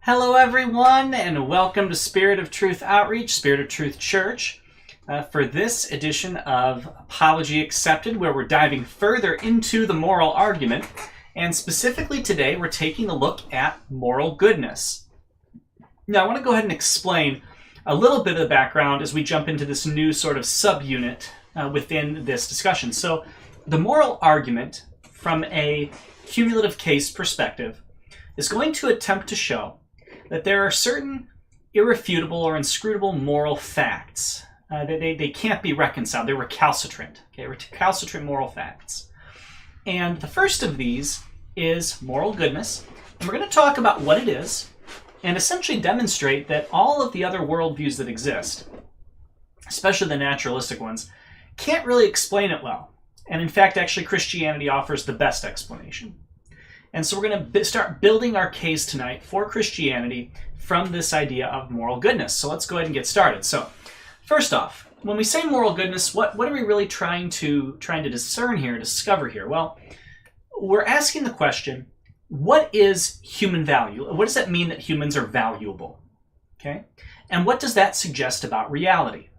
Hello everyone, and welcome to Spirit of Truth Outreach, Spirit of Truth Church, for this edition of Apology Accepted, where we're diving further into the moral argument, and specifically today we're taking a look at moral goodness. Now I want to go ahead and explain a little bit of the background as we jump into this new sort of subunit within this discussion. So the moral argument, from a cumulative case perspective, is going to attempt to show that there are certain irrefutable or inscrutable moral facts. They can't be reconciled. They're recalcitrant. Okay, recalcitrant moral facts. And the first of these is moral goodness. And we're going to talk about what it is and essentially demonstrate that all of the other worldviews that exist, especially the naturalistic ones, can't really explain it well. And in fact, actually, Christianity offers the best explanation. And so we're going to start building our case tonight for Christianity from this idea of moral goodness. So let's go ahead and get started. So first off, when we say moral goodness, what are we really trying to discover here? Well, we're asking the question, what is human value? What does that mean that humans are valuable? Okay? And what does that suggest about reality?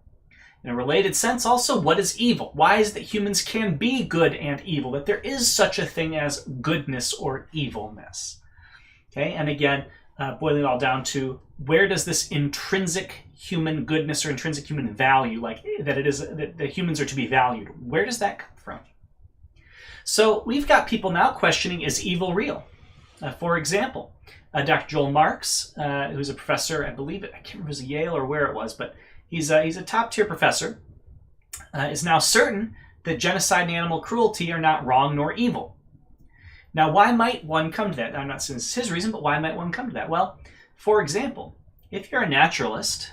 In a related sense, also, what is evil? Why is it that humans can be good and evil? That there is such a thing as goodness or evilness. Okay, and again, boiling it all down to where does this intrinsic human goodness or intrinsic human value, like that it is that humans are to be valued, where does that come from? So we've got people now questioning, is evil real? For example, Dr. Joel Marks, who's a professor, I believe I can't remember if it was Yale or where it was, but he's a top-tier professor, is now certain that genocide and animal cruelty are not wrong nor evil. Now, why might one come to that? I'm not saying this is his reason, but why might one come to that? Well, for example, if you're a naturalist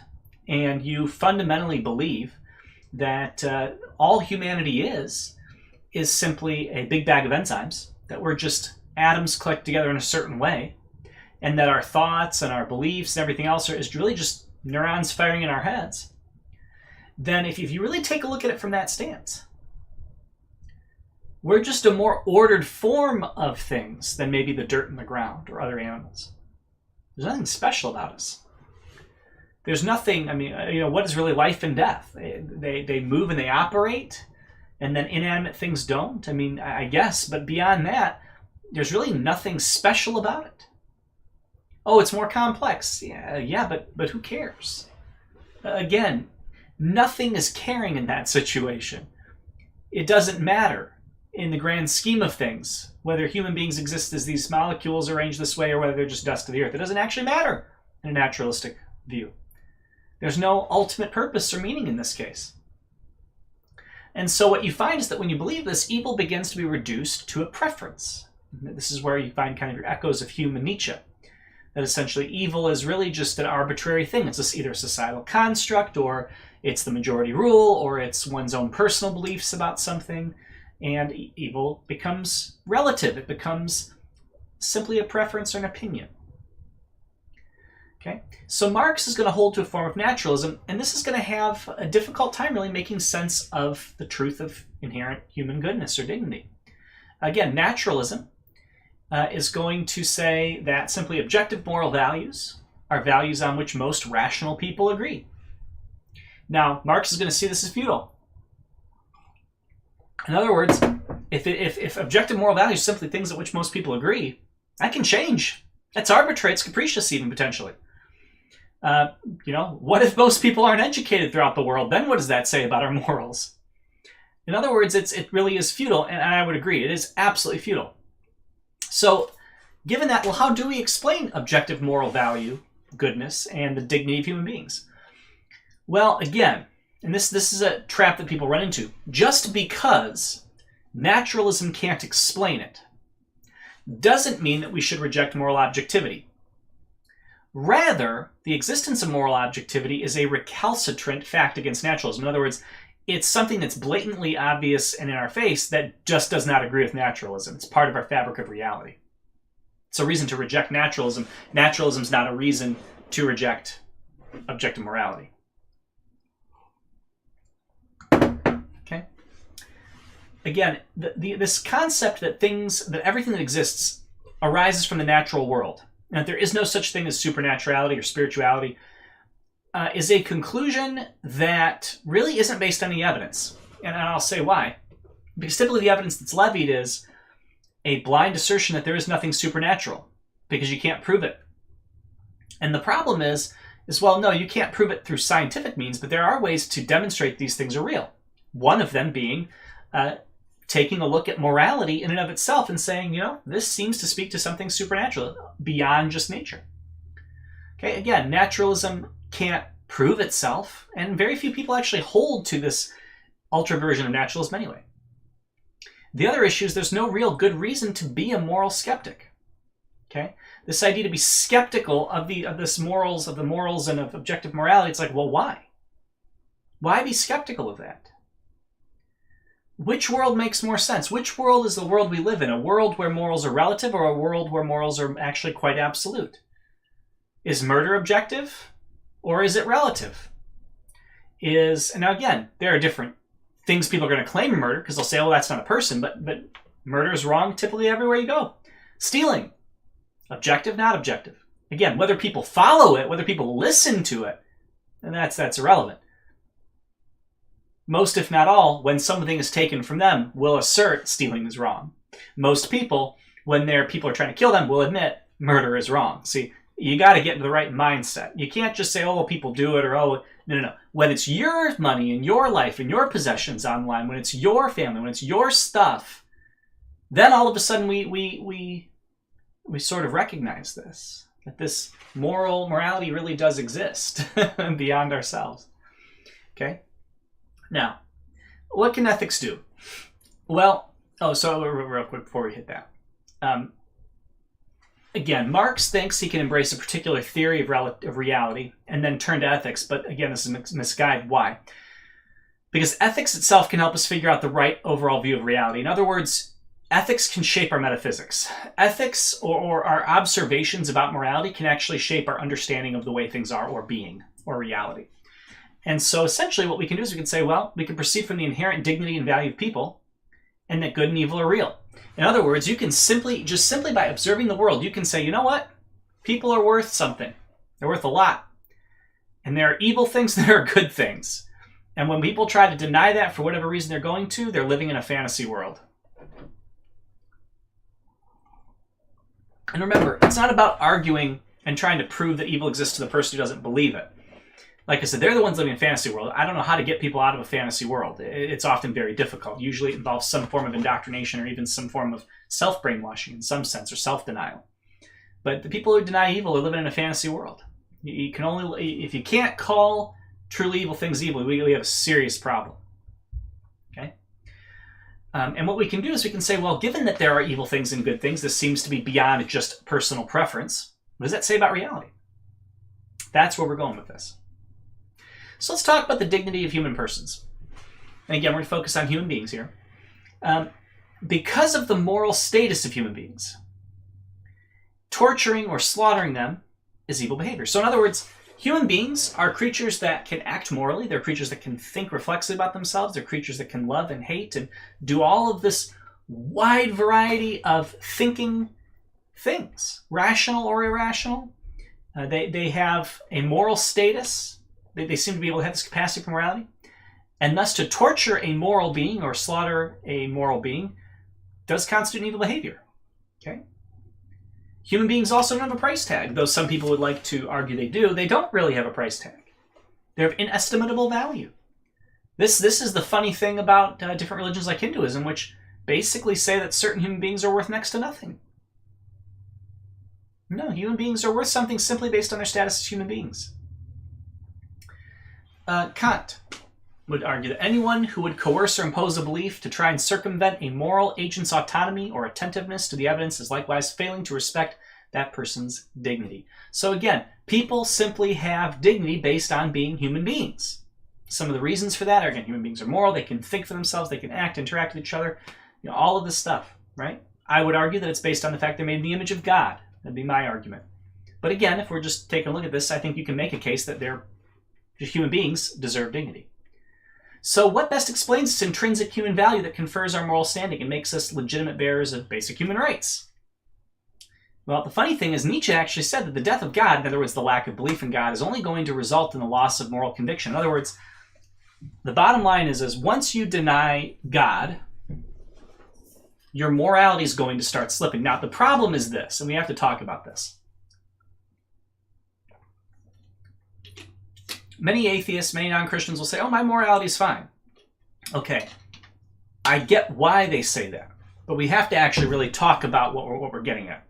and you fundamentally believe that all humanity is simply a big bag of enzymes, that we're just atoms clicked together in a certain way, and that our thoughts and our beliefs and everything else is really just neurons firing in our heads, then if you really take a look at it from that stance, we're just a more ordered form of things than maybe the dirt in the ground or other animals. There's nothing special about us. There's nothing, what is really life and death? They move and they operate, and then inanimate things don't. I guess, but beyond that, there's really nothing special about it. Oh, it's more complex. Yeah, but who cares? Again, nothing is caring in that situation. It doesn't matter in the grand scheme of things whether human beings exist as these molecules arranged this way or whether they're just dust of the earth. It doesn't actually matter in a naturalistic view. There's no ultimate purpose or meaning in this case. And so what you find is that when you believe this, evil begins to be reduced to a preference. This is where you find kind of your echoes of Hume and Nietzsche. That essentially evil is really just an arbitrary thing. It's either a societal construct, or it's the majority rule, or it's one's own personal beliefs about something. And evil becomes relative. It becomes simply a preference or an opinion. Okay? So Marx is going to hold to a form of naturalism, and this is going to have a difficult time really making sense of the truth of inherent human goodness or dignity. Again, naturalism is going to say that simply objective moral values are values on which most rational people agree. Now, Marx is going to see this as futile. In other words, if objective moral values are simply things at which most people agree, that can change. That's arbitrary. It's capricious even, potentially. What if most people aren't educated throughout the world? Then what does that say about our morals? In other words, it really is futile, and I would agree. It is absolutely futile. So, given that, well, how do we explain objective moral value, goodness, and the dignity of human beings? Well, again, and this is a trap that people run into, just because naturalism can't explain it doesn't mean that we should reject moral objectivity. Rather, the existence of moral objectivity is a recalcitrant fact against naturalism. In other words, it's something that's blatantly obvious and in our face that just does not agree with naturalism. It's part of our fabric of reality. It's a reason to reject naturalism. Naturalism is not a reason to reject objective morality. Okay? Again, this concept that everything that exists arises from the natural world. and that there is no such thing as supernaturality or spirituality, is a conclusion that really isn't based on any evidence. And I'll say why. Because typically the evidence that's levied is a blind assertion that there is nothing supernatural, because you can't prove it. And the problem is, well, no, you can't prove it through scientific means, but there are ways to demonstrate these things are real. One of them being taking a look at morality in and of itself and saying, this seems to speak to something supernatural beyond just nature. Okay, again, naturalism can't prove itself, and very few people actually hold to this ultra version of naturalism anyway. The other issue is there's no real good reason to be a moral skeptic. Okay, this idea to be skeptical of the morals and of objective morality, it's like, well, why? Why be skeptical of that? Which world makes more sense? Which world is the world we live in? A world where morals are relative, or a world where morals are actually quite absolute? Is murder objective, or is it relative? And now again, there are different things people are going to claim murder, because they'll say, well, that's not a person, but murder is wrong typically everywhere you go. Stealing, objective, not objective. Again, whether people follow it, whether people listen to it, and that's irrelevant. Most, if not all, when something is taken from them, will assert stealing is wrong. Most people, when people are trying to kill them, will admit murder is wrong. See, you got to get into the right mindset. You can't just say, oh, well, people do it, or oh, no. When it's your money and your life and your possessions online, when it's your family, when it's your stuff, then all of a sudden we sort of recognize this, that this morality really does exist beyond ourselves. Okay? Now, what can ethics do? Well, so real quick before we hit that. Again, Marx thinks he can embrace a particular theory of reality and then turn to ethics, but again, this is misguided. Why? Because ethics itself can help us figure out the right overall view of reality. In other words, ethics can shape our metaphysics. Ethics, or our observations about morality, can actually shape our understanding of the way things are, or being, or reality. And so essentially what we can do is we can say, well, we can proceed from the inherent dignity and value of people, and that good and evil are real. In other words, you can simply by observing the world, you can say, you know what? People are worth something. They're worth a lot. And there are evil things, there are good things. And when people try to deny that for whatever reason they're going to, they're living in a fantasy world. And remember, it's not about arguing and trying to prove that evil exists to the person who doesn't believe it. Like I said, they're the ones living in a fantasy world. I don't know how to get people out of a fantasy world. It's often very difficult. Usually it involves some form of indoctrination, or even some form of self-brainwashing in some sense, or self-denial. But the people who deny evil are living in a fantasy world. You can only, if you can't call truly evil things evil, we have a serious problem. Okay? And what we can do is we can say, well, given that there are evil things and good things, this seems to be beyond just personal preference. What does that say about reality? That's where we're going with this. So let's talk about the dignity of human persons. And again, we're going to focus on human beings here. Because of the moral status of human beings, torturing or slaughtering them is evil behavior. So in other words, human beings are creatures that can act morally. They're creatures that can think reflexively about themselves. They're creatures that can love and hate and do all of this wide variety of thinking things, rational or irrational. They have a moral status. They seem to be able to have this capacity for morality. And thus to torture a moral being or slaughter a moral being does constitute evil behavior. Okay? Human beings also don't have a price tag, though some people would like to argue they do. They don't really have a price tag. They're of inestimable value. This is the funny thing about different religions like Hinduism, which basically say that certain human beings are worth next to nothing. No, human beings are worth something simply based on their status as human beings. Kant would argue that anyone who would coerce or impose a belief to try and circumvent a moral agent's autonomy or attentiveness to the evidence is likewise failing to respect that person's dignity. So again, people simply have dignity based on being human beings. Some of the reasons for that are, again, human beings are moral, they can think for themselves, they can act, interact with each other, all of this stuff, right? I would argue that it's based on the fact they're made in the image of God. That'd be my argument. But again, if we're just taking a look at this, I think you can make a case that human beings deserve dignity. So what best explains this intrinsic human value that confers our moral standing and makes us legitimate bearers of basic human rights? Well, the funny thing is Nietzsche actually said that the death of God, in other words, the lack of belief in God, is only going to result in the loss of moral conviction. In other words, the bottom line is once you deny God, your morality is going to start slipping. Now, the problem is this, and we have to talk about this. Many atheists, many non-Christians will say, oh, my morality is fine. Okay, I get why they say that, but we have to actually really talk about what we're getting at.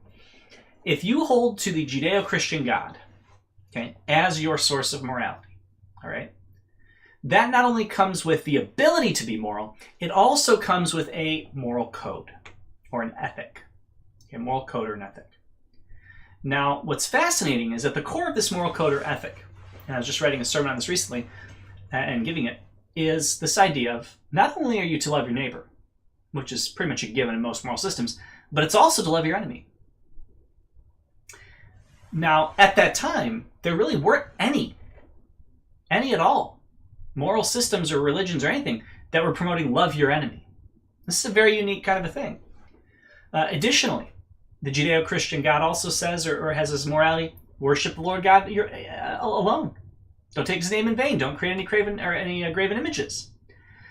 If you hold to the Judeo-Christian God, okay, as your source of morality, all right, that not only comes with the ability to be moral, it also comes with a moral code or an ethic. A moral code or an ethic. Now, what's fascinating is at the core of this moral code or ethic, and I was just writing a sermon on this recently and giving it, is this idea of not only are you to love your neighbor, which is pretty much a given in most moral systems, but it's also to love your enemy. Now, at that time, there really weren't any at all, moral systems or religions or anything that were promoting love your enemy. This is a very unique kind of a thing. Additionally, the Judeo-Christian God also says or has his morality, worship the Lord God alone. Don't take his name in vain. Don't create any graven images.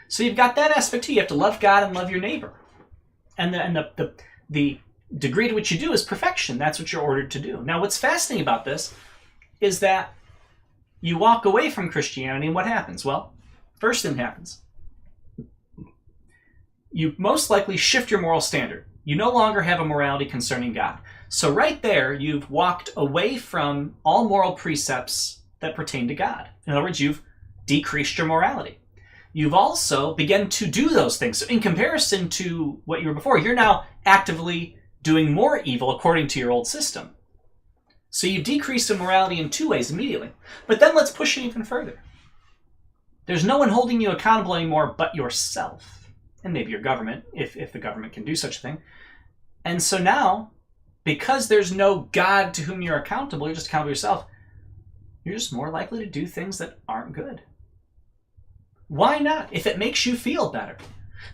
So you've got that aspect too. You have to love God and love your neighbor. And the degree to which you do is perfection. That's what you're ordered to do. Now, what's fascinating about this is that you walk away from Christianity and what happens? Well, first thing happens. You most likely shift your moral standard. You no longer have a morality concerning God. So right there, you've walked away from all moral precepts that pertain to God. In other words, you've decreased your morality. You've also begun to do those things. So in comparison to what you were before, you're now actively doing more evil according to your old system. So you've decreased in morality in two ways immediately. But then let's push it even further. There's no one holding you accountable anymore but yourself. And maybe your government, if the government can do such a thing. And so now, because there's no God to whom you're accountable, you're just accountable to yourself, you're just more likely to do things that aren't good. Why not? If it makes you feel better.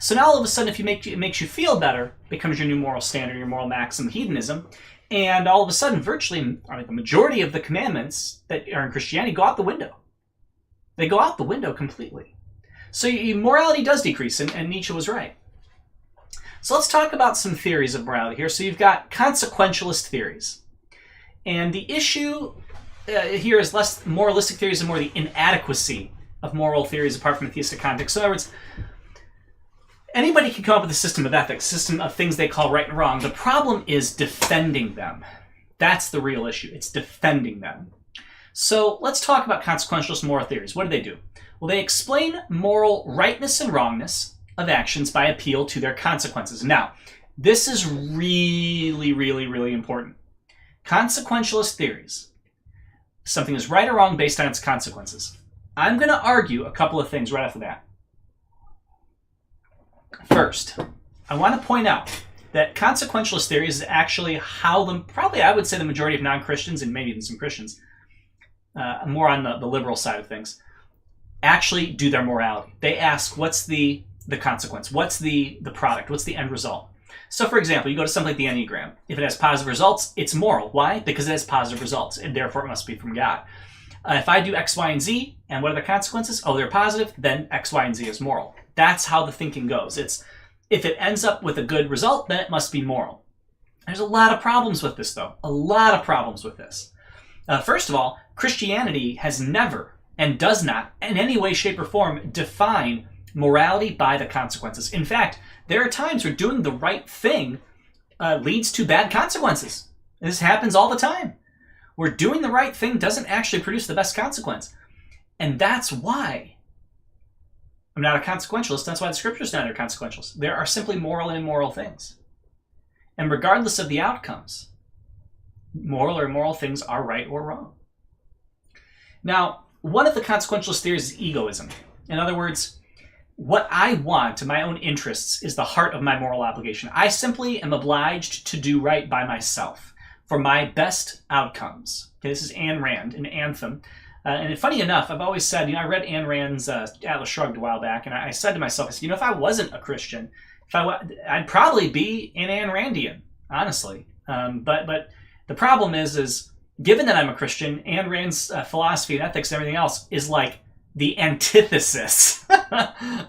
So now all of a sudden, if it makes you feel better, it becomes your new moral standard, your moral maxim, hedonism. And all of a sudden, virtually the majority of the commandments that are in Christianity go out the window. They go out the window completely. So your morality does decrease, and Nietzsche was right. So let's talk about some theories of morality here. So you've got consequentialist theories. And the issue here is less moralistic theories and more the inadequacy of moral theories apart from the theistic context. So in other words, anybody can come up with a system of ethics, a system of things they call right and wrong. The problem is defending them. That's the real issue. It's defending them. So let's talk about consequentialist moral theories. What do? Well, they explain moral rightness and wrongness of actions by appeal to their consequences. Now, this is really, really, really important. Consequentialist theories. Something is right or wrong based on its consequences. I'm going to argue a couple of things right off the bat. First, I want to point out that consequentialist theories is actually how probably I would say the majority of non-Christians, and maybe even some Christians, more on the liberal side of things, actually do their morality. They ask, what's the consequence? What's the product? What's the end result? So for example, you go to something like the Enneagram. If it has positive results, it's moral. Why? Because it has positive results, and therefore it must be from God. If I do X, Y, and Z, and what are the consequences? Oh, they're positive, then X, Y, and Z is moral. That's how the thinking goes. It's if it ends up with a good result, then it must be moral. There's a lot of problems with this, though. A lot of problems with this. First of all, Christianity has never and does not, in any way, shape, or form, define morality by the consequences. In fact, there are times where doing the right thing leads to bad consequences. This happens all the time. Where doing the right thing doesn't actually produce the best consequence. And that's why I'm not a consequentialist. That's why the scriptures are not consequentialist. There are simply moral and immoral things. And regardless of the outcomes, moral or immoral things are right or wrong. Now, one of the consequentialist theories is egoism. In other words, what I want in my own interests is the heart of my moral obligation. I simply am obliged to do right by myself for my best outcomes. Okay, this is Ayn Rand, an anthem. And funny enough, I've always said, I read Ayn Rand's Atlas Shrugged a while back, and I said to myself, if I wasn't a Christian, I'd probably be an Ayn Randian, honestly. But The problem is given that I'm a Christian, Ayn Rand's philosophy and ethics and everything else is like the antithesis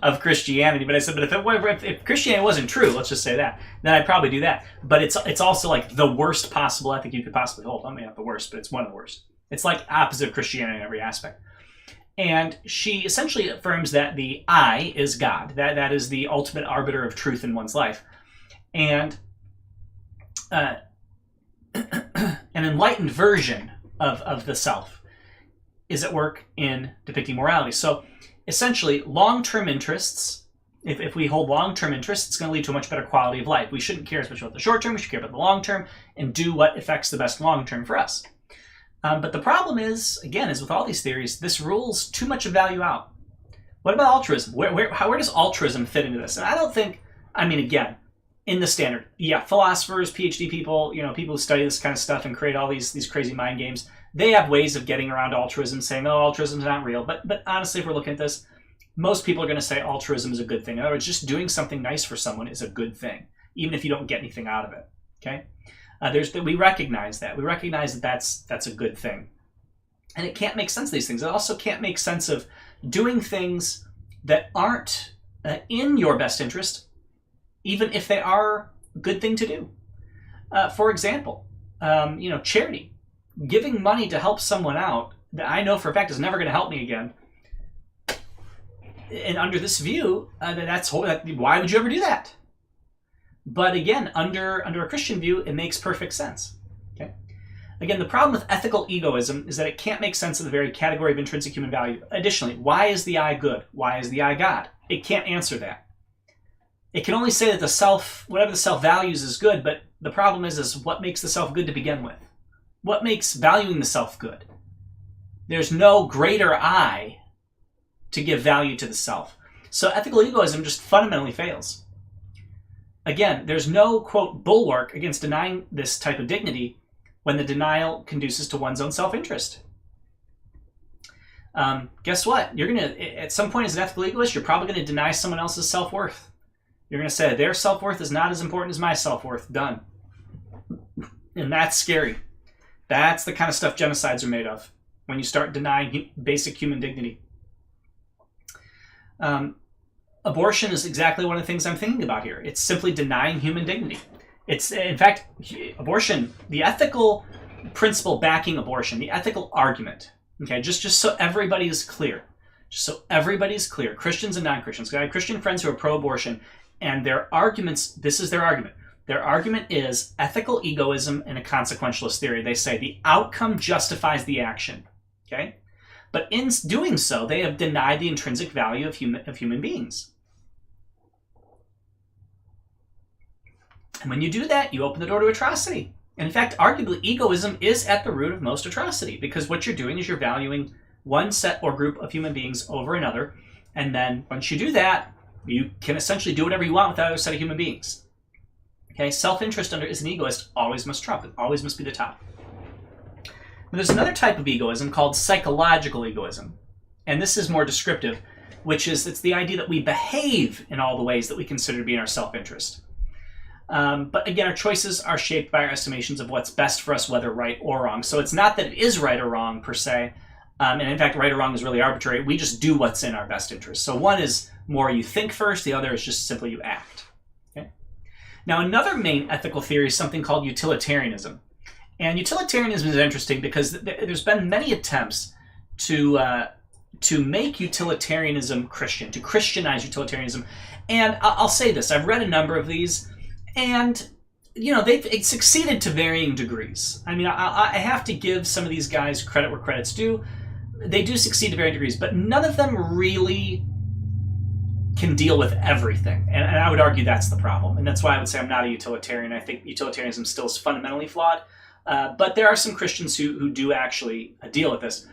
of Christianity. But I said, but if Christianity wasn't true, let's just say that, then I'd probably do that. But it's also like the worst possible ethic you could possibly hold. I mean, not the worst, but it's one of the worst. It's like opposite of Christianity in every aspect. And she essentially affirms that the I is God. That is the ultimate arbiter of truth in one's life. And an enlightened version of the self is at work in depicting morality. So essentially, long-term interests, if we hold long-term interests, it's going to lead to a much better quality of life. We shouldn't care as much about the short term, we should care about the long term and do what affects the best long term for us. But the problem is, again, is with all these theories, this rules too much of value out. What about altruism? Where does altruism fit into this? And I don't think, I mean, again, in the standard, yeah, philosophers, PhD people, people who study this kind of stuff and create all these crazy mind games, they have ways of getting around altruism, saying, oh, altruism is not real. But honestly, if we're looking at this, most people are going to say altruism is a good thing. In other words, just doing something nice for someone is a good thing, even if you don't get anything out of it. Okay? We recognize that. We recognize that that's a good thing. And it can't make sense of these things. It also can't make sense of doing things that aren't in your best interest, even if they are a good thing to do. For example, charity. Giving money to help someone out that I know for a fact is never going to help me again. And under this view, why would you ever do that? But again, under a Christian view, it makes perfect sense. Okay. Again, the problem with ethical egoism is that it can't make sense of the very category of intrinsic human value. Additionally, why is the I good? Why is the I God? It can't answer that. It can only say that the self, whatever the self values, is good. But the problem is what makes the self good to begin with? What makes valuing the self good? There's no greater I to give value to the self. So ethical egoism just fundamentally fails. Again, there's no, quote, bulwark against denying this type of dignity when the denial conduces to one's own self-interest. Guess what? You're going to, at some point as an ethical egoist, you're probably going to deny someone else's self-worth. You're going to say their self-worth is not as important as my self-worth. Done. And that's scary. That's the kind of stuff genocides are made of, when you start denying basic human dignity. Abortion is exactly one of the things I'm thinking about here. It's simply denying human dignity. It's, in fact, abortion, the ethical principle backing abortion, the ethical argument, okay, just so everybody is clear, Christians and non-Christians. I have Christian friends who are pro-abortion, and their arguments, this is their argument. Their argument is ethical egoism and a consequentialist theory. They say the outcome justifies the action, okay? But in doing so, they have denied the intrinsic value of human beings. And when you do that, you open the door to atrocity. And in fact, arguably, egoism is at the root of most atrocity, because what you're doing is you're valuing one set or group of human beings over another. And then once you do that, you can essentially do whatever you want with that other set of human beings. Okay, self-interest as an egoist always must trump. It always must be the top. But there's another type of egoism called psychological egoism. And this is more descriptive, which is it's the idea that we behave in all the ways that we consider to be in our self-interest. But again, our choices are shaped by our estimations of what's best for us, whether right or wrong. So it's not that it is right or wrong per se. And in fact, right or wrong is really arbitrary. We just do what's in our best interest. So one is more you think first, the other is just simply you act. Okay? Now, another main ethical theory is something called utilitarianism. And utilitarianism is interesting because there's been many attempts to make utilitarianism Christian, to Christianize utilitarianism. And I'll say this, I've read a number of these, and they've succeeded to varying degrees. I mean, I have to give some of these guys credit where credit's due. They do succeed to varying degrees, but none of them really can deal with everything. And I would argue that's the problem. And that's why I would say I'm not a utilitarian. I think utilitarianism still is fundamentally flawed. But there are some Christians who do actually deal with this.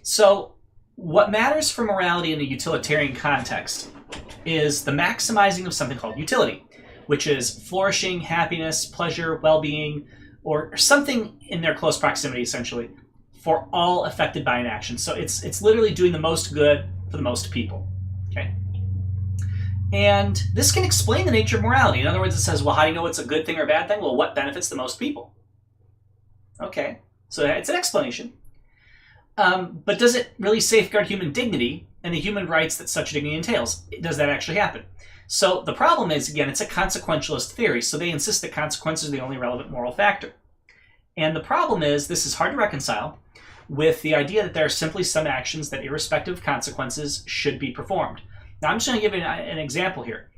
So what matters for morality in a utilitarian context is the maximizing of something called utility, which is flourishing, happiness, pleasure, well-being, or something in their close proximity, essentially, for all affected by an action. So it's literally doing the most good for the most people. Okay. And this can explain the nature of morality. In other words, it says, well, how do you know what's a good thing or a bad thing? Well, what benefits the most people? Okay, so it's an explanation. But does it really safeguard human dignity and the human rights that such dignity entails? Does that actually happen? So the problem is, again, it's a consequentialist theory, so they insist that consequences are the only relevant moral factor. And the problem is, this is hard to reconcile with the idea that there are simply some actions that, irrespective of consequences, should be performed. Now, I'm just going to give you an example here.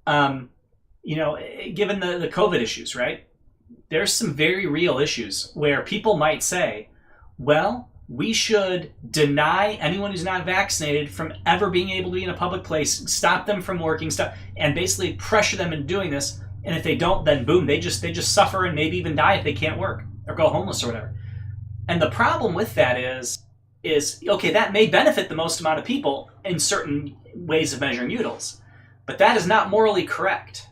Given the COVID issues, right? There's some very real issues where people might say, well, we should deny anyone who's not vaccinated from ever being able to be in a public place, stop them from working, and basically pressure them into doing this. And if they don't, then boom, they just suffer and maybe even die if they can't work or go homeless or whatever. And the problem with that is okay, that may benefit the most amount of people in certain ways of measuring utils, but that is not morally correct.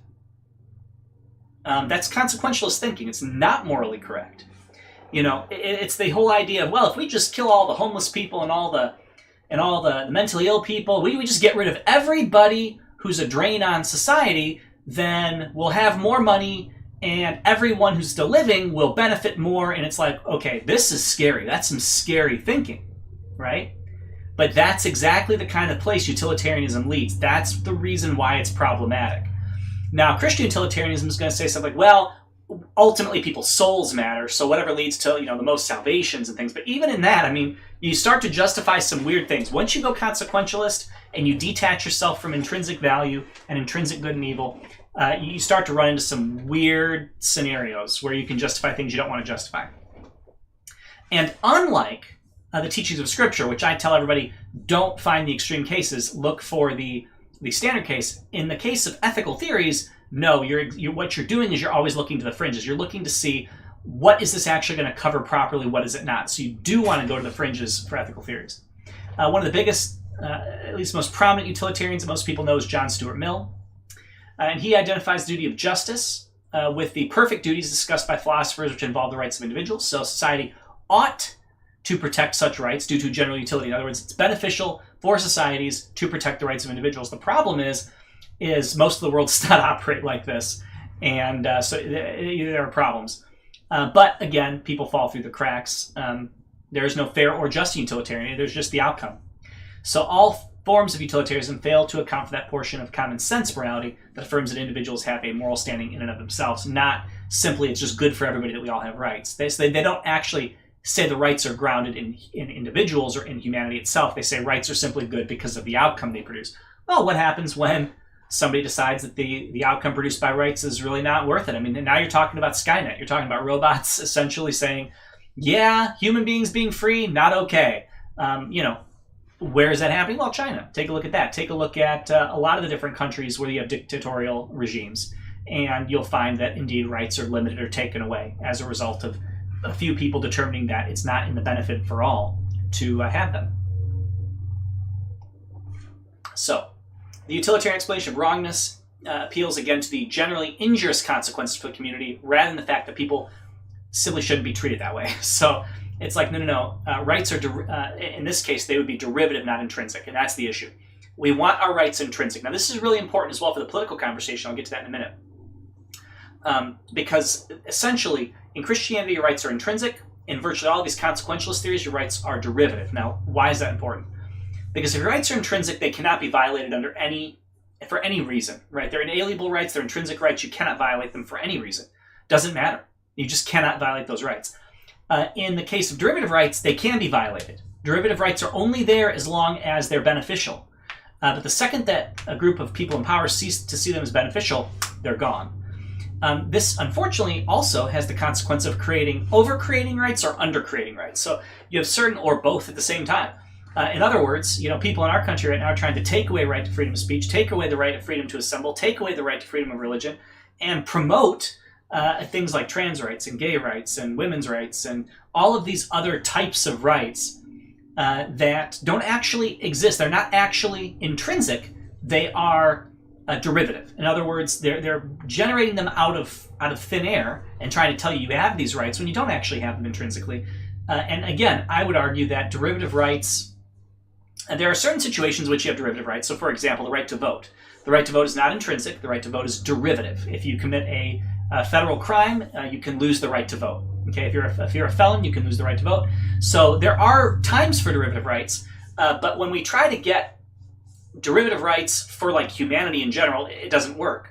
That's consequentialist thinking. It's not morally correct. It's the whole idea of, well, if we just kill all the homeless people and all the mentally ill people, we just get rid of everybody who's a drain on society, then we'll have more money and everyone who's still living will benefit more. And it's like, okay, this is scary. That's some scary thinking, right? But that's exactly the kind of place utilitarianism leads. That's the reason why it's problematic. Now, Christian utilitarianism is going to say something like, well, ultimately people's souls matter, so whatever leads to the most salvations and things. But even in that, I mean, you start to justify some weird things. Once you go consequentialist and you detach yourself from intrinsic value and intrinsic good and evil, you start to run into some weird scenarios where you can justify things you don't want to justify. And unlike the teachings of Scripture, which I tell everybody, don't find the extreme cases, look for the standard case. In the case of ethical theories, no, what you're doing is you're always looking to the fringes. You're looking to see, what is this actually going to cover properly, what is it not? So you do want to go to the fringes for ethical theories. One of the biggest, at least most prominent utilitarians that most people know is John Stuart Mill. And he identifies the duty of justice with the perfect duties discussed by philosophers, which involve the rights of individuals. So society ought to protect such rights due to general utility. In other words, it's beneficial for societies to protect the rights of individuals. The problem is most of the world does not operate like this, and so there are problems. But again, people fall through the cracks. There is no fair or just utilitarian. There's just the outcome. So all forms of utilitarianism fail to account for that portion of common sense morality that affirms that individuals have a moral standing in and of themselves, not simply it's just good for everybody that we all have rights. They don't actually say the rights are grounded in individuals or in humanity itself. They say rights are simply good because of the outcome they produce. Well, what happens when somebody decides that the outcome produced by rights is really not worth it? I mean, now you're talking about Skynet. You're talking about robots essentially saying, yeah, human beings being free, not okay. Where is that happening? Well, China. Take a look at that. Take a look at a lot of the different countries where you have dictatorial regimes, and you'll find that indeed rights are limited or taken away as a result of a few people determining that it's not in the benefit for all to have them. So, the utilitarian explanation of wrongness appeals again to the generally injurious consequences for the community rather than the fact that people simply shouldn't be treated that way. So it's like, no. Rights are, in this case, they would be derivative, not intrinsic, and that's the issue. We want our rights intrinsic. Now, this is really important as well for the political conversation. I'll get to that in a minute. Because essentially, in Christianity, your rights are intrinsic. In virtually all of these consequentialist theories, your rights are derivative. Now, why is that important? Because if your rights are intrinsic, they cannot be violated for any reason, right? They're inalienable rights, they're intrinsic rights. You cannot violate them for any reason. Doesn't matter. You just cannot violate those rights. In the case of derivative rights, they can be violated. Derivative rights are only there as long as they're beneficial. But the second that a group of people in power cease to see them as beneficial, they're gone. This, unfortunately, also has the consequence of over-creating rights or under-creating rights. So you have certain or both at the same time. In other words, people in our country right now are trying to take away right to freedom of speech, take away the right of freedom to assemble, take away the right to freedom of religion, and promote things like trans rights and gay rights and women's rights and all of these other types of rights that don't actually exist. They're not actually intrinsic. They are derivative. In other words, they're generating them out of thin air and trying to tell you have these rights when you don't actually have them intrinsically. And again, I would argue that derivative rights, there are certain situations in which you have derivative rights. So for example, the right to vote. The right to vote is not intrinsic. The right to vote is derivative. If you commit a federal crime, you can lose the right to vote. Okay, if you're a felon, you can lose the right to vote. So there are times for derivative rights, but when we try to get derivative rights for like humanity in general, it doesn't work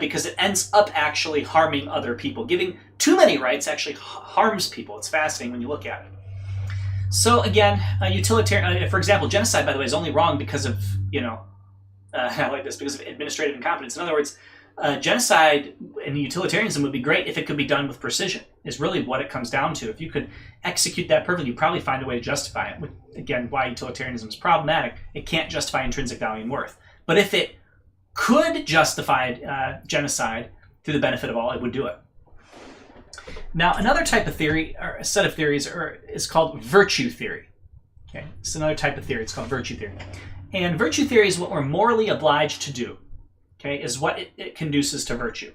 because it ends up actually harming other people. Giving too many rights actually harms people. It's fascinating when you look at it. So again, utilitarian, for example, genocide, by the way, is only wrong because of, I like this, because of administrative incompetence. In other words, genocide and utilitarianism would be great if it could be done with precision, is really what it comes down to. If you could execute that perfectly, you'd probably find a way to justify it. Again, why utilitarianism is problematic. It can't justify intrinsic value and worth. But if it could justify genocide through the benefit of all, it would do it. Now, another type of theory, or a set of theories, is called virtue theory. Okay, it's another type of theory. It's called virtue theory. And virtue theory is what we're morally obliged to do. Okay, is what it conduces to virtue.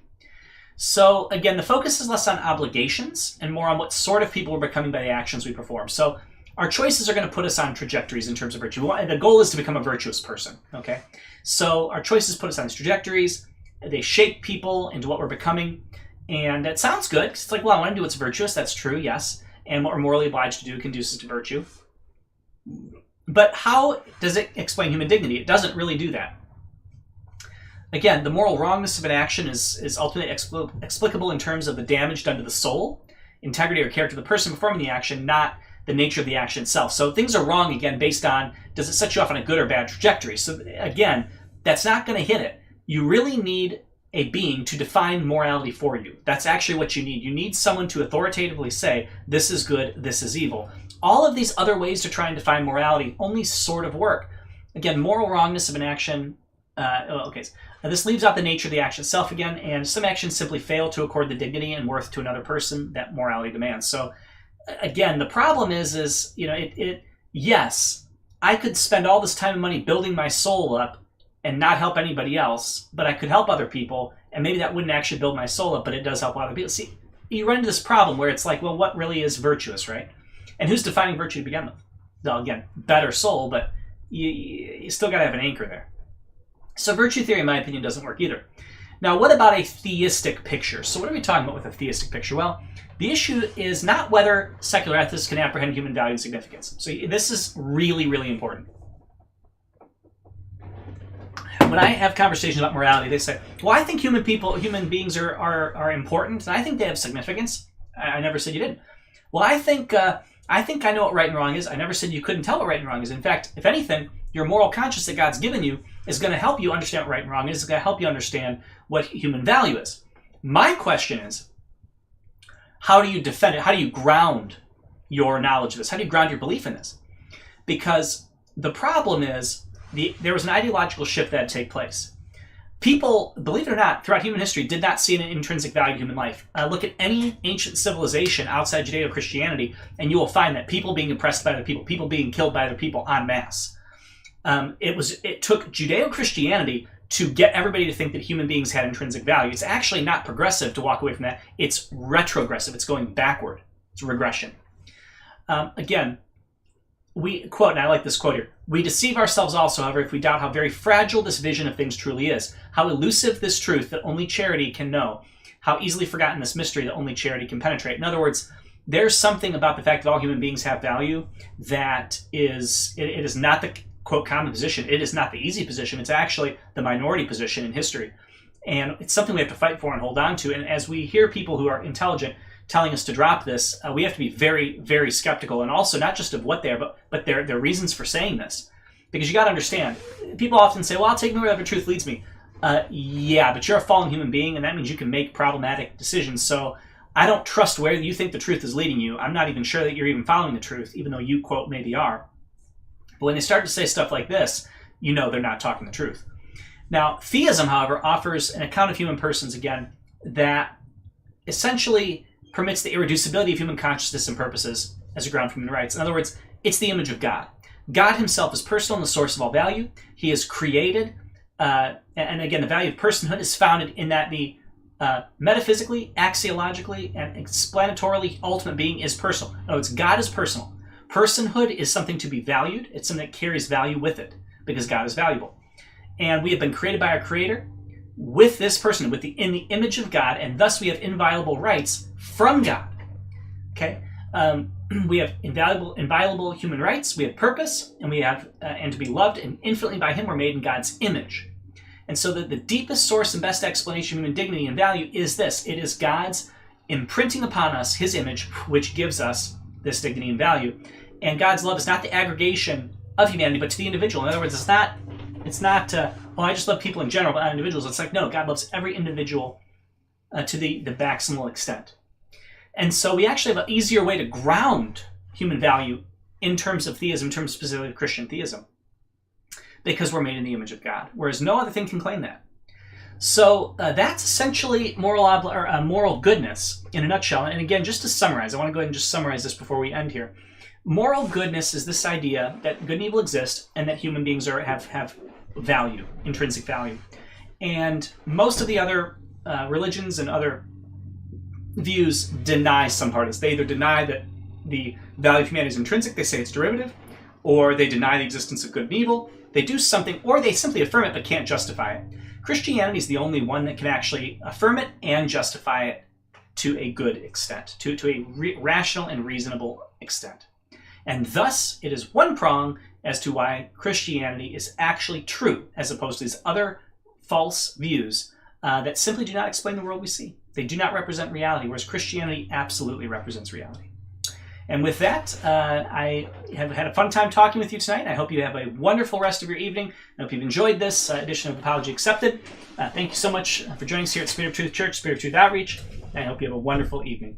So again, the focus is less on obligations and more on what sort of people we're becoming by the actions we perform. So our choices are going to put us on trajectories in terms of virtue. The goal is to become a virtuous person. Okay, so our choices put us on these trajectories. They shape people into what we're becoming. And that sounds good. It's like, well, I want to do what's virtuous. That's true, yes. And what we're morally obliged to do conduces to virtue. But how does it explain human dignity? It doesn't really do that. Again, the moral wrongness of an action is ultimately explicable in terms of the damage done to the soul, integrity, or character of the person performing the action, not the nature of the action itself. So things are wrong, again, based on, does it set you off on a good or bad trajectory? So again, that's not going to hit it. You really need a being to define morality for you. That's actually what you need. You need someone to authoritatively say, this is good, this is evil. All of these other ways to try and define morality only sort of work. Again, moral wrongness of an action, this leaves out the nature of the action itself again, and some actions simply fail to accord the dignity and worth to another person that morality demands. So again, the problem is yes, I could spend all this time and money building my soul up and not help anybody else, but I could help other people, and maybe that wouldn't actually build my soul up, but it does help other people. See, you run into this problem where it's like, well, what really is virtuous, right? And who's defining virtue to begin with? Well, again, better soul, but you still got to have an anchor there. So virtue theory, in my opinion, doesn't work either. Now, what about a theistic picture? So what are we talking about with a theistic picture? Well, the issue is not whether secular ethicists can apprehend human value and significance. So this is really, really important. When I have conversations about morality, they say, well, I think human beings are important, and I think they have significance. I never said you didn't. Well, I think I know what right and wrong is. I never said you couldn't tell what right and wrong is. In fact, if anything, your moral conscience that God's given you is going to help you understand what right and wrong is. It's going to help you understand what human value is. My question is, how do you defend it? How do you ground your knowledge of this? How do you ground your belief in this? Because the problem is, there was an ideological shift that had taken place. People, believe it or not, throughout human history did not see an intrinsic value to human life. Look at any ancient civilization outside Judeo-Christianity, and you will find that people being oppressed by other people being killed by other people en masse. It took Judeo-Christianity to get everybody to think that human beings had intrinsic value. It's actually not progressive to walk away from that. It's retrogressive. It's going backward. It's regression. Again, we quote, and I like this quote here, we deceive ourselves also, however, if we doubt how very fragile this vision of things truly is, how elusive this truth that only charity can know, how easily forgotten this mystery that only charity can penetrate. In other words, there's something about the fact that all human beings have value that it is not the, quote, common position. It is not the easy position. It's actually the minority position in history. And it's something we have to fight for and hold on to. And as we hear people who are intelligent telling us to drop this, we have to be very, very skeptical, and also not just of what they are, but their reasons for saying this. Because you got to understand, people often say, well, I'll take me wherever truth leads me. Yeah, but you're a fallen human being, and that means you can make problematic decisions. So I don't trust where you think the truth is leading you. I'm not even sure that you're even following the truth, even though you, quote, maybe are. But when they start to say stuff like this, you know they're not talking the truth. Now, theism, however, offers an account of human persons, again, that essentially permits the irreducibility of human consciousness and purposes as a ground for human rights. In other words, it's the image of God. God himself is personal and the source of all value. He is created. And again, the value of personhood is founded in that the metaphysically, axiologically, and explanatorily ultimate being is personal. In other words, God is personal. Personhood is something to be valued. It's something that carries value with it because God is valuable. And we have been created by our Creator with this person, in the image of God, and thus we have inviolable rights from God. Okay, we have inviolable human rights. We have purpose, and we have and to be loved and infinitely by Him. We're made in God's image. And so the deepest source and best explanation of human dignity and value is this. It is God's imprinting upon us His image, which gives us this dignity and value. And God's love is not the aggregation of humanity, but to the individual. In other words, it's not I just love people in general, but not individuals. It's like, no, God loves every individual to the maximal extent. And so we actually have an easier way to ground human value in terms of theism, in terms specifically of Christian theism, because we're made in the image of God, whereas no other thing can claim that. So that's essentially moral goodness in a nutshell. And again, just to summarize, I want to go ahead and just summarize this before we end here. Moral goodness is this idea that good and evil exist and that human beings have value, intrinsic value. And most of the other religions and other views deny some part of this. They either deny that the value of humanity is intrinsic, they say it's derivative, or they deny the existence of good and evil. They do something, or they simply affirm it but can't justify it. Christianity is the only one that can actually affirm it and justify it to a good extent, to a rational and reasonable extent. And thus, it is one prong as to why Christianity is actually true, as opposed to these other false views that simply do not explain the world we see. They do not represent reality, whereas Christianity absolutely represents reality. And with that, I have had a fun time talking with you tonight. I hope you have a wonderful rest of your evening. I hope you've enjoyed this edition of Apology Accepted. Thank you so much for joining us here at Spirit of Truth Church, Spirit of Truth Outreach. And I hope you have a wonderful evening.